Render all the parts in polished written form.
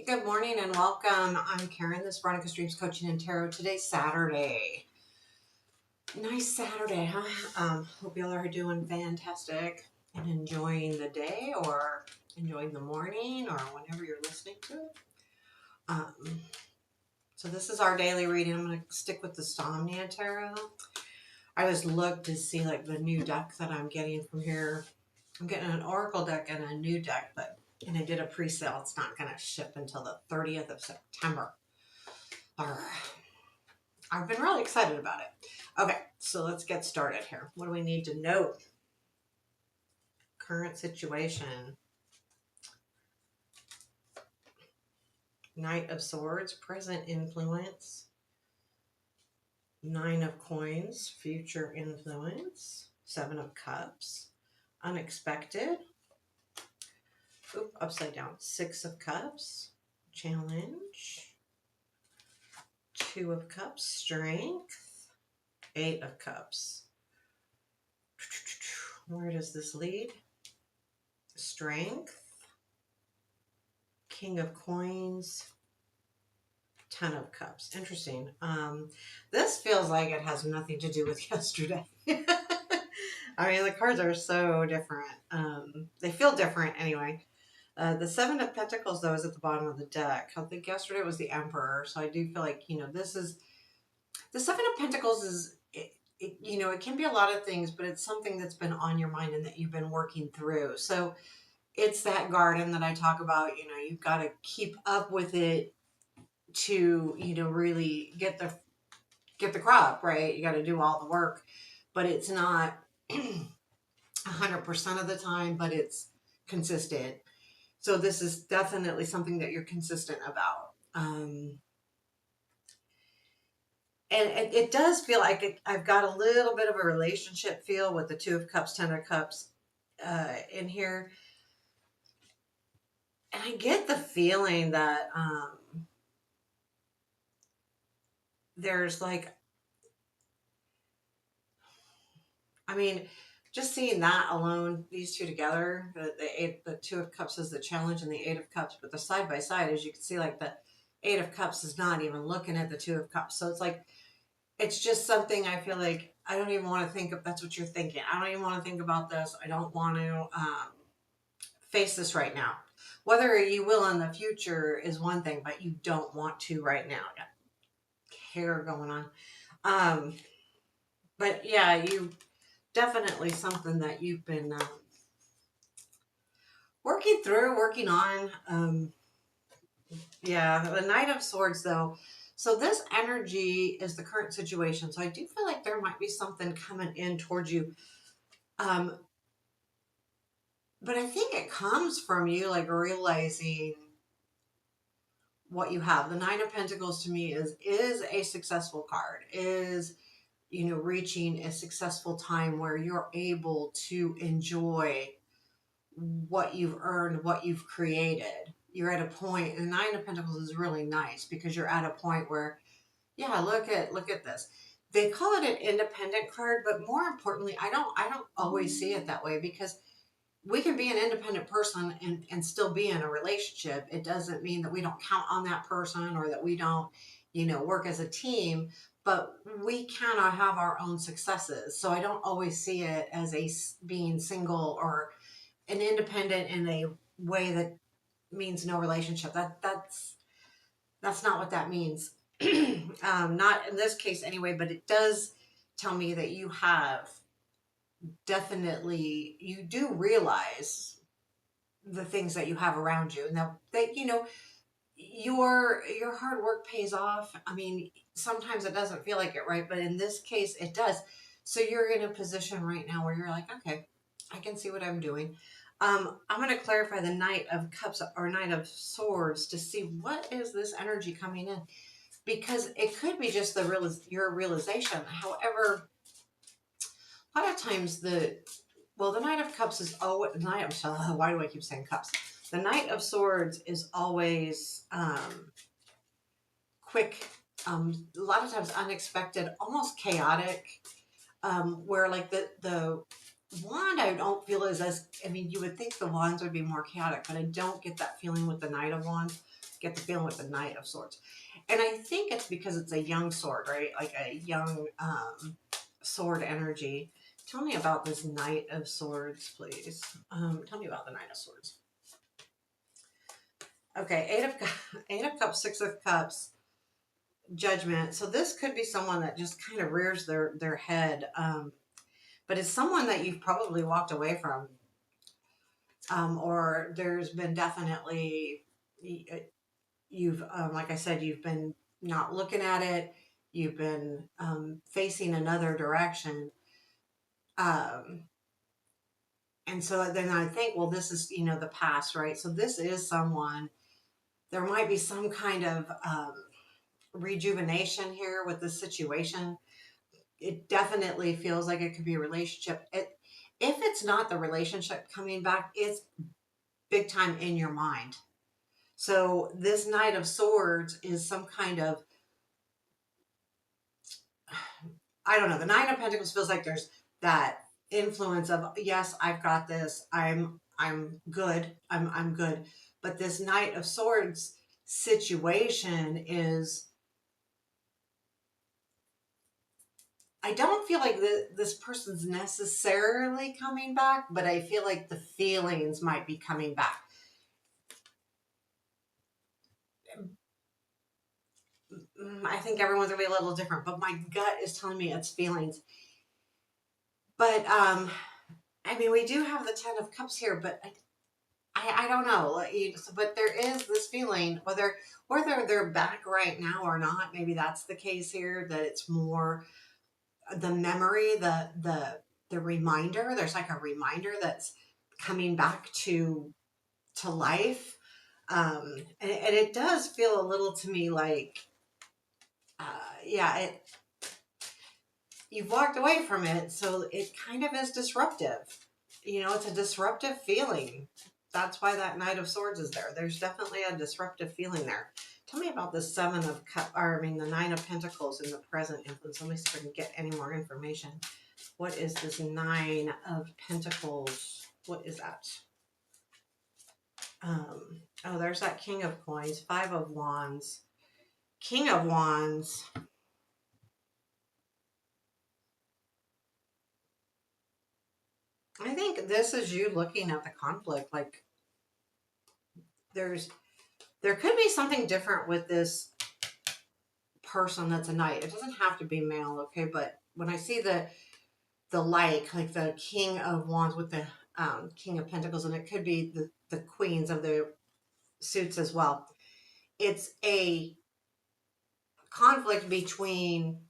Good morning and welcome. I'm Karen, this is Veronica's Dreams Coaching and Tarot. Today's Saturday. Nice Saturday, huh? Hope y'all are doing fantastic and enjoying the day or enjoying the morning or whenever you're listening to it. So this is our daily reading. I'm going to stick with the Somnia Tarot. I just looked to see like the new deck that I'm getting from here. I'm getting an Oracle deck and a new deck, and I did a pre-sale. It's not going to ship until the 30th of September. I've been really excited about it. Okay, so let's get started here. What do we need to know? Current situation. Knight of Swords, present influence. Nine of Coins, future influence. Seven of Cups, unexpected. Oop, upside down. Six of Cups, challenge. Two of Cups, strength. Eight of Cups. Where does this lead? Strength. King of Coins. Ten of Cups. Interesting. This feels like it has nothing to do with yesterday. I mean, the cards are so different. They feel different anyway. The Seven of Pentacles, though, is at the bottom of the deck. I think yesterday was the Emperor, so I do feel like, this is... The Seven of Pentacles is, it can be a lot of things, but it's something that's been on your mind and that you've been working through. So it's that garden that I talk about. You've got to keep up with it to, really get the crop, right? You got to do all the work, but it's not 100% of the time, but it's consistent. So this is definitely something that you're consistent about. And it does feel like I've got a little bit of a relationship feel with the Two of Cups, Ten of Cups in here. And I get the feeling that there's like, I mean, just seeing that alone, these two together, the Two of Cups is the challenge and the Eight of Cups, but the side by side, as you can see, like the Eight of Cups is not even looking at the Two of Cups. So it's like, it's just something I feel like I don't even want to think of. That's what you're thinking. I don't even want to think about this. I don't want to face this right now. Whether you will in the future is one thing, but you don't want to right now. Got hair going on. But yeah, you definitely something that you've been working through, working on. Yeah, the Knight of Swords, though. So this energy is the current situation. So I do feel like there might be something coming in towards you. But I think it comes from you like realizing what you have. The Nine of Pentacles to me is a successful card, is reaching a successful time where you're able to enjoy what you've earned, what you've created. You're at a point, and the Nine of Pentacles is really nice because you're at a point where, yeah, look at this. They call it an independent card, but more importantly, I don't always see it that way, because we can be an independent person and still be in a relationship. It doesn't mean that we don't count on that person or that we don't, work as a team, but we cannot have our own successes. So I don't always see it as being single or an independent in a way that means no relationship. That's not what that means. Not in this case anyway, but it does tell me that you do realize the things that you have around you, and that your hard work pays off. I mean, sometimes it doesn't feel like it, right? But in this case, it does. So you're in a position right now where you're like, okay, I can see what I'm doing. I'm going to clarify the Knight of Cups or Knight of Swords to see what is this energy coming in, because it could be just your realization. However, a lot of times the Knight of Cups is always why do I keep saying cups? The Knight of Swords is always quick, a lot of times unexpected, almost chaotic, where like the wand I don't feel is as, I mean, you would think the wands would be more chaotic, but I don't get that feeling with the Knight of Wands. Get the feeling with the Knight of Swords. And I think it's because it's a young sword, right? Like a young sword energy. Tell me about this Knight of Swords, please. Tell me about the Knight of Swords. Okay, Eight of Cups, Six of Cups, Judgment. So this could be someone that just kind of rears their head, but it's someone that you've probably walked away from, or there's been definitely you've like I said, you've been not looking at it. You've been facing another direction. Um, and so then I think, well, this is, the past, right? So this is someone, there might be some kind of rejuvenation here with this situation. It definitely feels like it could be a relationship. If it's not the relationship coming back, it's big time in your mind. So this Knight of Swords is some kind of, I don't know, the Nine of Pentacles feels like there's that influence of, yes, I've got this. I'm good. I'm good. But this Knight of Swords situation is, I don't feel like this person's necessarily coming back, but I feel like the feelings might be coming back. I think everyone's gonna be a little different, but my gut is telling me it's feelings. But I mean, we do have the Ten of Cups here, but I don't know. But there is this feeling, whether they're back right now or not. Maybe that's the case here. That it's more the memory, the reminder. There's like a reminder that's coming back to life, and it does feel a little to me like, yeah, you've walked away from it, so it kind of is disruptive. It's a disruptive feeling. That's why that Knight of Swords is there. There's definitely a disruptive feeling there. Tell me about the Seven of Cups, or I mean the Nine of Pentacles in the present influence. Let me see if I can get any more information. What is this Nine of Pentacles? What is that? Oh, there's that King of Coins, Five of Wands, King of Wands. I think this is you looking at the conflict. Like there could be something different with this person that's a knight. It doesn't have to be male, okay? But when I see the like the King of Wands with the King of Pentacles, and it could be the queens of the suits as well. It's a conflict between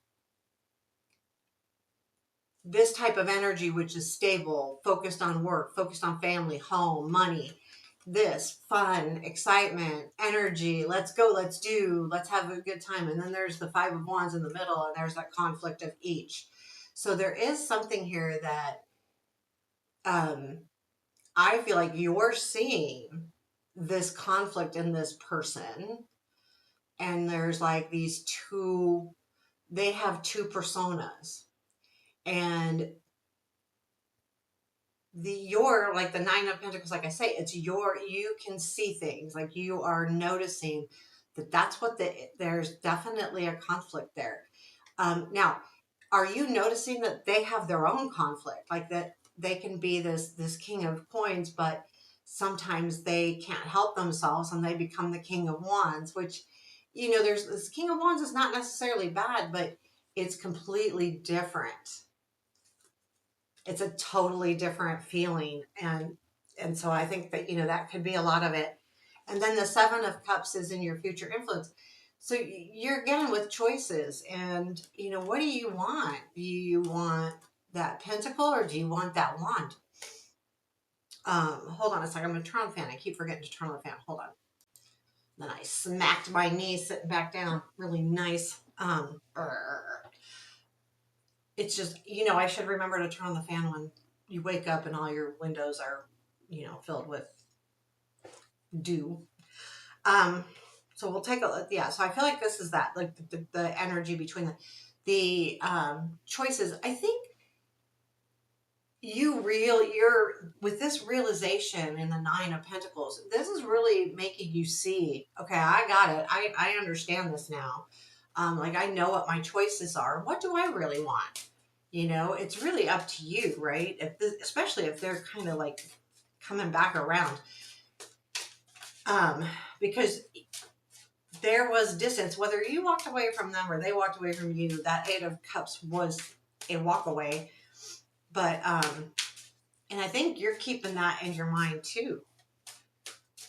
this type of energy, which is stable, focused on work, focused on family, home, money, this fun, excitement, energy, let's go, let's do, let's have a good time. And then there's the Five of Wands in the middle, and there's that conflict of each. So there is something here that I feel like you're seeing this conflict in this person. And there's like these two, they have two personas. And your like the Nine of Pentacles, like I say, it's you can see things, like you are noticing that's what there's definitely a conflict there. Now, are you noticing that they have their own conflict, like that they can be this King of Coins, but sometimes they can't help themselves and they become the King of Wands, which there's this King of Wands is not necessarily bad, but it's completely different. It's a totally different feeling, and so I think that that could be a lot of it. And then the Seven of Cups is in your future influence, so you're again with choices. And what do you want? Do you want that pentacle, or do you want that wand? Hold on a second, I'm gonna turn on the fan. I keep forgetting to turn on the fan. Hold on. Then I smacked my knee sitting back down really nice. It's just, I should remember to turn on the fan when you wake up and all your windows are, filled with dew. So we'll take a look. Yeah. So I feel like this is that, like the energy between the choices. I think you're with this realization in the Nine of Pentacles, this is really making you see, okay, I got it. I understand this now. Like I know what my choices are. What do I really want? You know, it's really up to you, right? Especially if they're kind of like coming back around. Um, because there was distance, whether you walked away from them or they walked away from you, that Eight of Cups was a walk away. But and I think you're keeping that in your mind too.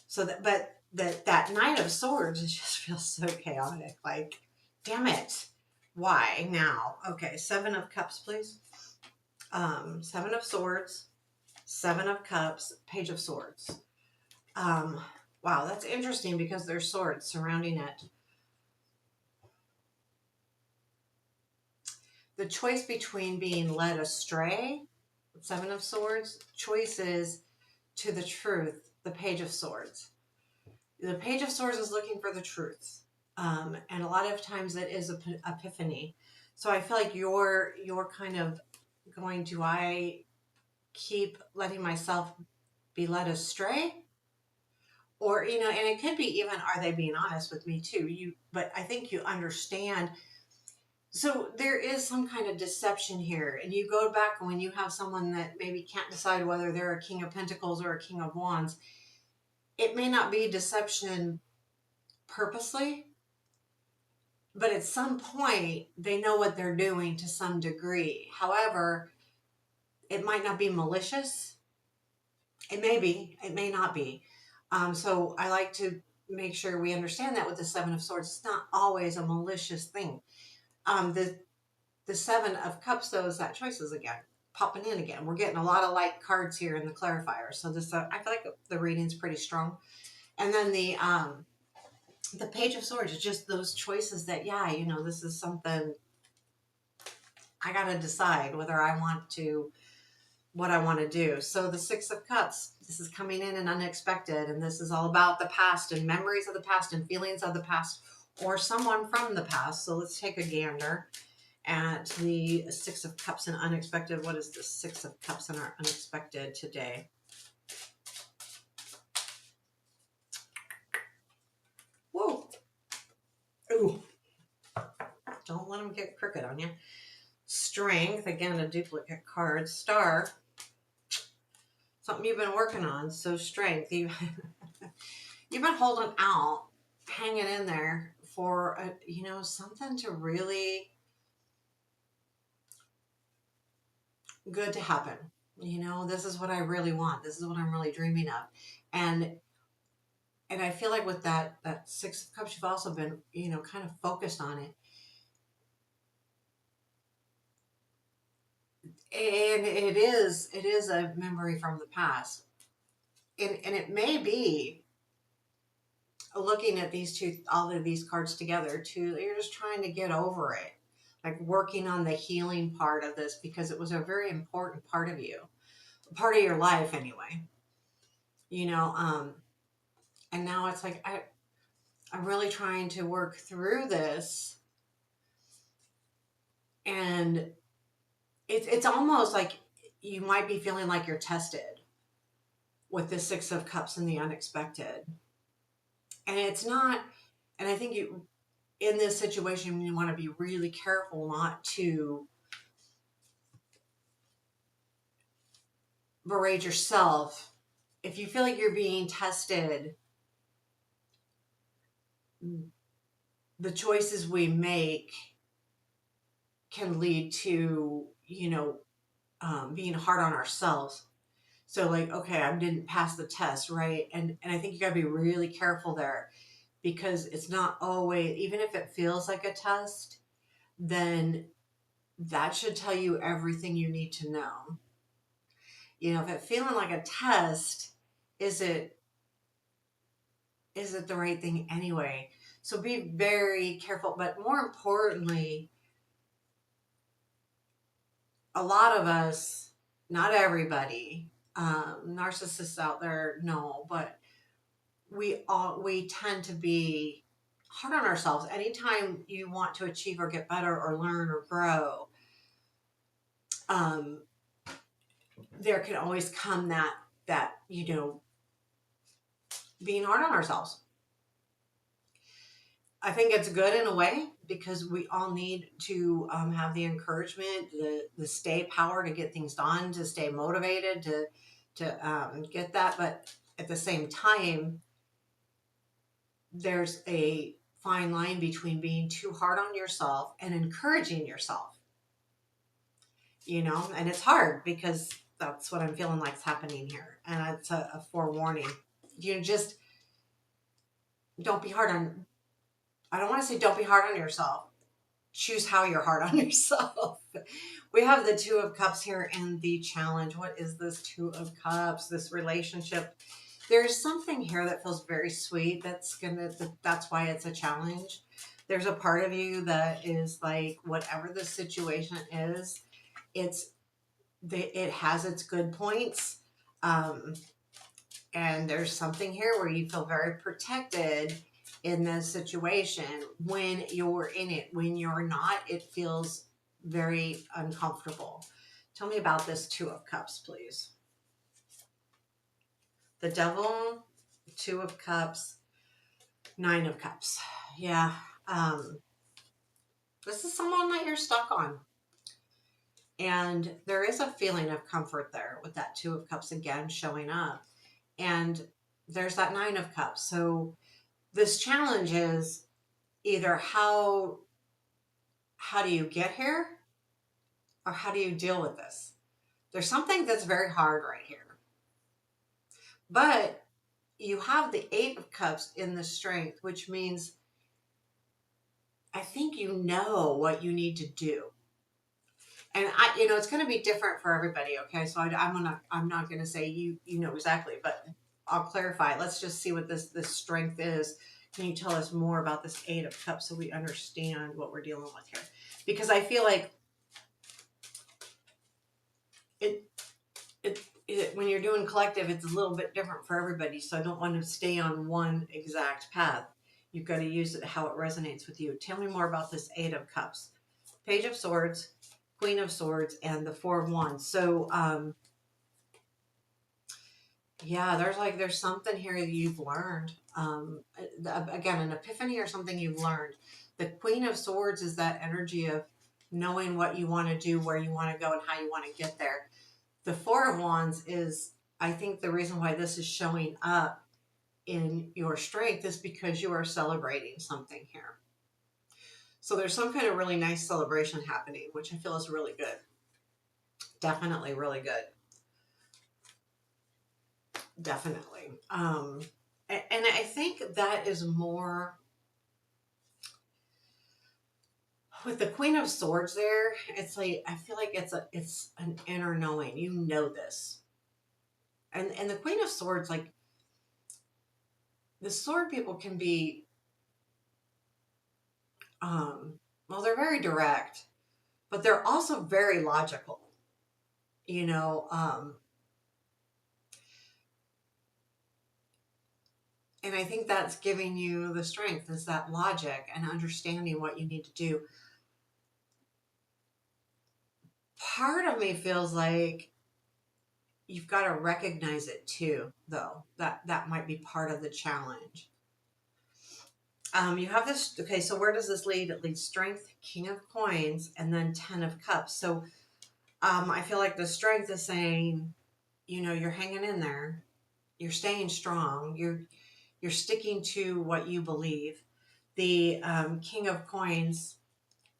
So that Knight of Swords, it just feels so chaotic. Like, damn it. Why now? Okay, Seven of Cups, please. Seven of Swords, Seven of Cups, Page of Swords. Wow, that's interesting because there's swords surrounding it. The choice between being led astray, Seven of Swords, choices to the truth, the Page of Swords. The Page of Swords is looking for the truth. And a lot of times it is epiphany. So I feel like you're kind of going, do I keep letting myself be led astray? Or, you know, and it could be even, are they being honest with me too? But I think you understand. So there is some kind of deception here. And you go back when you have someone that maybe can't decide whether they're a King of Pentacles or a King of Wands. It may not be deception purposely, but at some point they know what they're doing to some degree. However, it might not be malicious. It may be, it may not be. So I like to make sure we understand that with the Seven of Swords, it's not always a malicious thing. The Seven of Cups, though, is that choices again, popping in again. We're getting a lot of light cards here in the clarifier. So this, I feel like the reading's pretty strong. And then the Page of Swords is just those choices that, yeah, you know, this is something I got to decide whether I want to, what I want to do. So the Six of Cups, this is coming in and unexpected. And this is all about the past and memories of the past and feelings of the past or someone from the past. So let's take a gander at the Six of Cups and unexpected. What is the Six of Cups and our unexpected today? Whoa. Ooh. Don't let them get crooked on you. Strength, again, a duplicate card. Star, something you've been working on. So strength, you've been holding out, hanging in there for, you know, something to really good to happen. You know, this is what I really want. This is what I'm really dreaming of. And I feel like with that Six of Cups, you've also been, you know, kind of focused on it. And it is a memory from the past. And it may be looking at these two, all of these cards together too, you're just trying to get over it. Like working on the healing part of this because it was a very important part of you, part of your life anyway. You know, and now it's like I'm really trying to work through this, and it's almost like you might be feeling like you're tested with the Six of Cups and the unexpected. And it's not, and I think you, in this situation, you want to be really careful not to berate yourself. If you feel like you're being tested, the choices we make can lead to, you know, being hard on ourselves. So like, okay, I didn't pass the test, right? And I think you got to be really careful there because it's not always, even if it feels like a test, then that should tell you everything you need to know. You know, if it's feeling like a test, is it the right thing anyway? So be very careful. But more importantly, a lot of us, not everybody, narcissists out there, no, but we tend to be hard on ourselves. Anytime you want to achieve or get better or learn or grow, um, there can always come that, being hard on ourselves. I think it's good in a way because we all need to have the encouragement, the stay power to get things done, to stay motivated, to get that. But at the same time, there's a fine line between being too hard on yourself and encouraging yourself. And it's hard because that's what I'm feeling like is happening here, and it's a forewarning. Just don't be hard on. I don't want to say don't be hard on yourself. Choose how you're hard on yourself. We have the Two of Cups here in the challenge. What is this Two of Cups? This relationship. There's something here that feels very sweet. That's why it's a challenge. There's a part of you that is like, whatever the situation is, it has its good points. And there's something here where you feel very protected in this situation. When you're in it, when you're not, it feels very uncomfortable. Tell me about this Two of Cups, please. The Devil, Two of Cups, Nine of Cups. Yeah. This is someone that you're stuck on. And there is a feeling of comfort there with that Two of Cups again showing up. And there's that Nine of Cups. So this challenge is either how do you get here, or how do you deal with this? There's something that's very hard right here. But you have the Eight of Cups in the Strength, which means I think you know what you need to do. And it's going to be different for everybody. Okay. So I'm not going to say you know exactly, but I'll clarify. Let's just see what this strength is. Can you tell us more about this Eight of Cups so we understand what we're dealing with here? Because I feel like when you're doing collective, it's a little bit different for everybody. So I don't want to stay on one exact path. You've got to use it how it resonates with you. Tell me more about this Eight of Cups. Page of Swords, Queen of Swords, and the Four of Wands. So, yeah, there's something here that you've learned. Again, an epiphany or something you've learned. The Queen of Swords is that energy of knowing what you want to do, where you want to go, and how you want to get there. The Four of Wands is, I think, the reason why this is showing up in your strength is because you are celebrating something here. So there's some kind of really nice celebration happening, which I feel is really good. Definitely really good. Definitely. And I think that is more with the Queen of Swords there. It's like, I feel like it's an inner knowing. You know this. And the Queen of Swords, like, the sword people can be, well, they're very direct, but they're also very logical. And I think that's giving you the strength, is that logic and understanding what you need to do. Part of me feels like you've got to recognize it too, though. That might be part of the challenge. You have this, okay, so where does this lead? It leads Strength, King of Coins, and then Ten of Cups. So I feel like the Strength is saying, you're hanging in there. You're staying strong. You're sticking to what you believe. The King of Coins,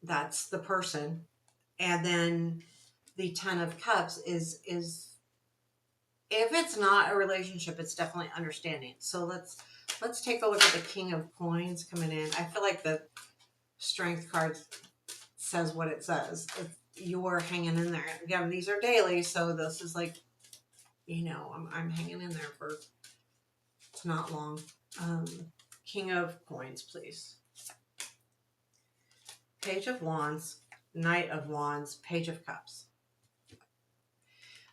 that's the person. And then the Ten of Cups is if it's not a relationship, it's definitely understanding. So let's take a look at the King of Coins coming in. I feel like the Strength card says what it says. If you're hanging in there. Again, these are daily, so this is like, I'm hanging in there for, it's not long. King of Coins, please. Page of Wands, Knight of Wands, Page of Cups.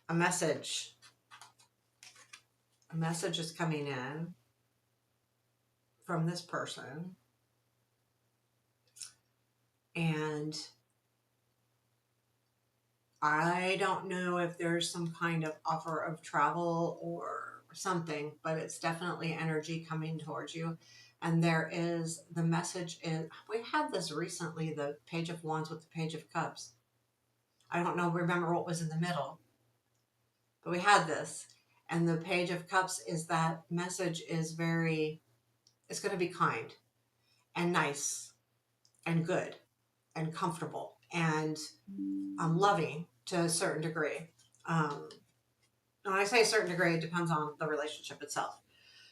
A message. A message is coming in from this person. And I don't know if there's some kind of offer of travel or something, but it's definitely energy coming towards you. And there is the message is we had this recently, the Page of Wands with the Page of Cups. I don't know, remember what was in the middle, but we had this. And the Page of Cups is that message is very, it's going to be kind and nice and good and comfortable and loving to a certain degree. Um, when I say a certain degree, it depends on the relationship itself.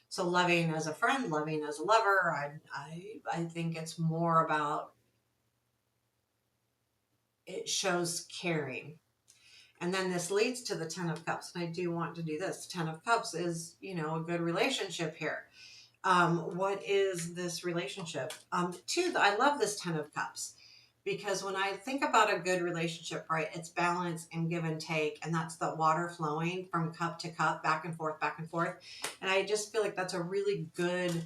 So loving as a friend, loving as a lover, I think it's more about, it shows caring. And then this leads to the Ten of Cups. And I do want to do this. Ten of Cups is, you know, a good relationship here. What is this relationship? I love this Ten of Cups because when I think about a good relationship, right, it's balance and give and take, and that's the water flowing from cup to cup, back and forth, back and forth. And I just feel like that's a really good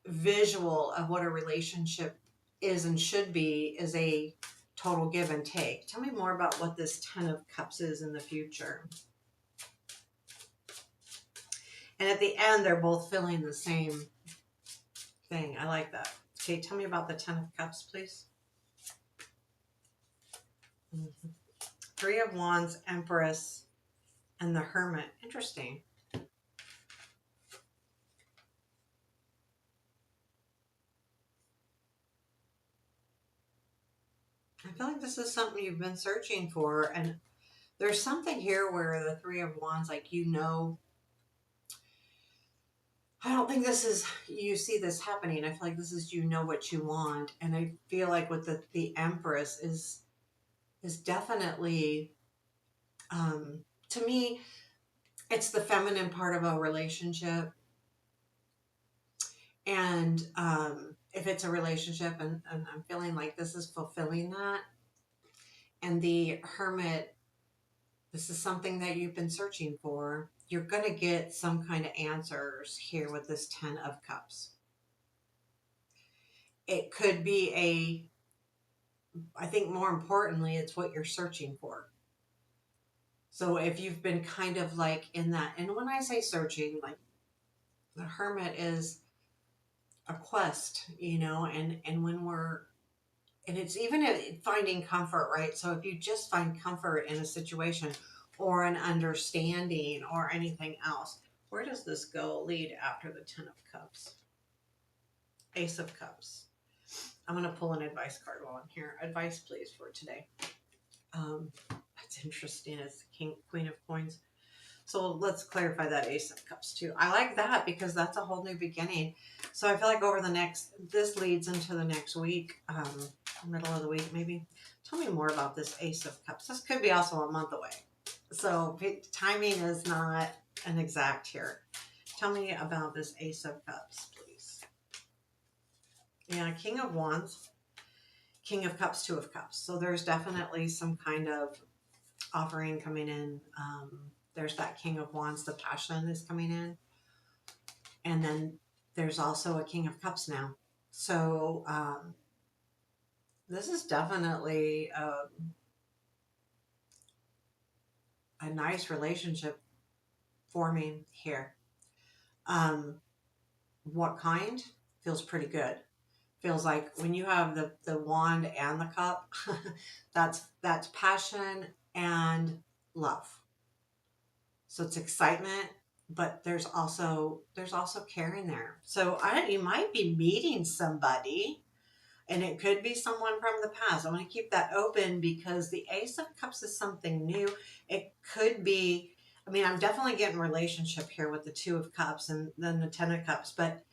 visual of what a relationship is and should be, is a total give and take. Tell me more about what this Ten of Cups is in the future. And at the end, they're both feeling the same thing. I like that. Okay, tell me about the Ten of Cups, please. Mm-hmm. Three of Wands, Empress, and the Hermit. Interesting. I feel like this is something you've been searching for, and there's something here where the Three of Wands, like, you know, I don't think this is, you see this happening. I feel like this is, you know what you want. And I feel like with the Empress is definitely, to me, it's the feminine part of a relationship. And if it's a relationship and I'm feeling like this is fulfilling that. And the Hermit, this is something that you've been searching for. You're going to get some kind of answers here with this Ten of Cups. It could be I think more importantly, it's what you're searching for. So if you've been kind of like in that, and when I say searching, like the Hermit is a quest, you know, and when we're, and it's even finding comfort, right? So if you just find comfort in a situation or an understanding or anything else, where does this go lead after the Ten of Cups? Ace of Cups. I'm going to pull an advice card while I'm here. Advice, please, for today. That's interesting. It's Queen of Coins. So let's clarify that Ace of Cups too. I like that because that's a whole new beginning. So I feel like over the next, this leads into the next week, middle of the week maybe. Tell me more about this Ace of Cups. This could be also a month away. So timing is not an exact here. Tell me about this Ace of Cups, please. Yeah, King of Wands, King of Cups, Two of Cups. So there's definitely some kind of offering coming in. There's that King of Wands, the passion is coming in. And then there's also a King of Cups now. So this is definitely a nice relationship forming here. What kind? Feels pretty good. Feels like when you have the wand and the cup, that's passion and love. So it's excitement, but there's also caring there. So you might be meeting somebody, and it could be someone from the past. I want to keep that open because the Ace of Cups is something new. It could be, I mean, I'm definitely getting relationship here with the Two of Cups and then the Ten of Cups, but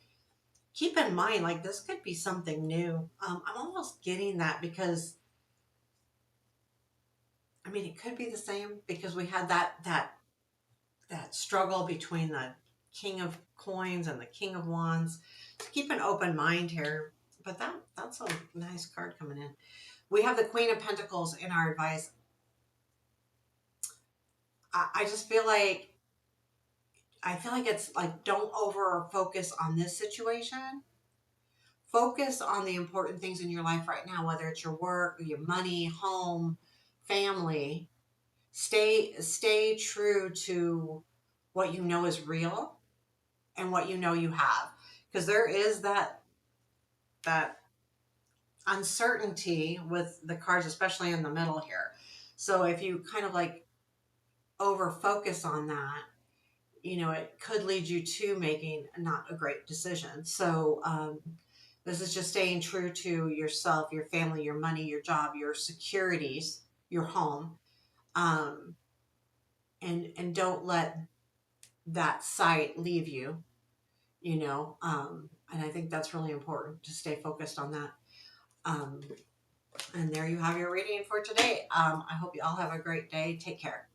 keep in mind, like, this could be something new. I'm almost getting that because, I mean, it could be the same because we had that struggle between the King of Coins and the King of Wands. So keep an open mind here. But that's a nice card coming in. We have the Queen of Pentacles in our advice. I just feel like it's like, don't over focus on this situation. Focus on the important things in your life right now, whether it's your work, your money, home, family. Stay true to what you know is real and what you know you have, because there is that uncertainty with the cards, especially in the middle here. So if you kind of like over focus on that, it could lead you to making not a great decision. So this is just staying true to yourself, your family, your money, your job, your securities, your home, um, and don't let that sight leave you. And I think that's really important to stay focused on that. Um, and there you have your reading for today. I hope you all have a great day. Take care.